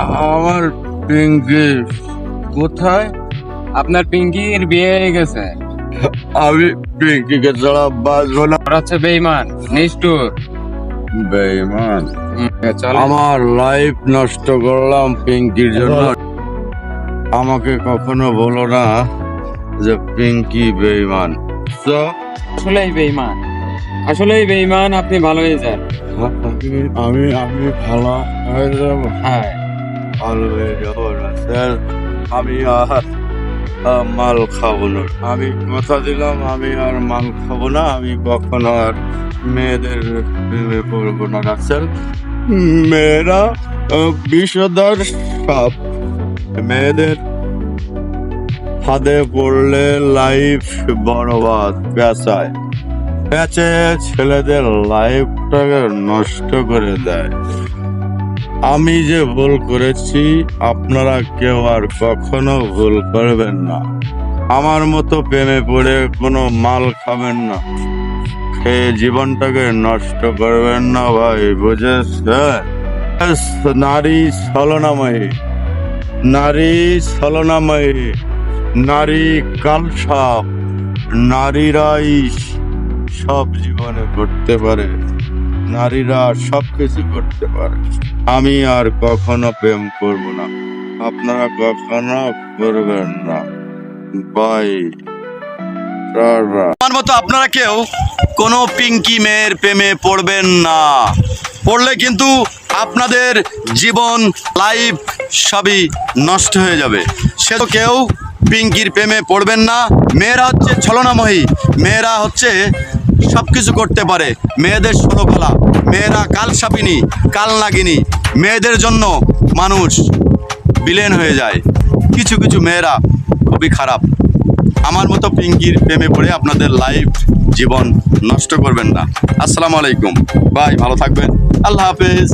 আমার পিঙ্কি কোথায়? আপনার পিঙ্কির বিয়ে হয়ে গেছে। আমি পিঙ্কিকে ছাড়া বাঁচবো না। ওরা হচ্ছে বেইমান, নিষ্ঠুর। বেঈমান, চল আমার লাইফ নষ্ট করলাম পিঙ্কির জন্য। আমাকে কখনো বলো না যে পিঙ্কি বেঈমান। তো আসলেই বেইমান, আসলেই বেইমান। আপনি ভালো হয়ে যান। আমি আমি ভালো হয়ে যাবো। হ্যাঁ, ভালো হয়ে যাবো না স্যার। আমি আর মাল খাবো না। আমি কথা দিলাম আমি আর মাল খাবো না। আমি কখনো আর মেয়েদের প্রেমে পড়বো না স্যার। মেয়েরা বিষধর সাপ। মেয়েদের ফাঁদে পড়লে লাইফ বরবাদ। পেঁচায় পেঁচে ছেলেদের লাইফটাকে নষ্ট করে দেয়। আমি যে ভুল করেছি আপনারা কেউ আর কখনো ভুল করবেন না। আমার মতো প্রেমে পড়ে কোনো মাল খাবেন না, খেয়ে জীবনটাকে নষ্ট করবেন না ভাই, বুঝেছেন? নারী ছলনাময়ী, নারী ছলনাময়ী, নারী কালসাপ। নারীরাই সব জীবনে করতে পারে, নারীরা সবকিছু করতে পারে। আমি আর কখনো প্রেম করব না, আপনারা কখনো করবেন না ভাই। আমার মতো আপনারা কেউ কোনো পিঙ্কি মেয়ের প্রেমে পড়বেন না। পড়লে কিন্তু আপনাদের জীবন, লাইফ সবই নষ্ট হয়ে যাবে। সে তো কেউ পিঙ্কির প্রেমে পড়বেন না। মেয়েরা হচ্ছে ছলনাময়ী, মেয়েরা হচ্ছে সব কিছু করতে পারে। মেয়েদের ষোলকলা, মেয়েরা কালসাপিনী, কালনাগিনী। মেয়েদের জন্য মানুষ বিলেন হয়ে যায়। কিছু কিছু মেয়েরা খুবই খারাপ। আমার মতো পিঙ্কির প্রেমে পড়ে আপনাদের লাইফ, জীবন নষ্ট করবেন না। আসসালামু আলাইকুম, বাই, ভালো থাকবেন, আল্লাহ হাফেজ।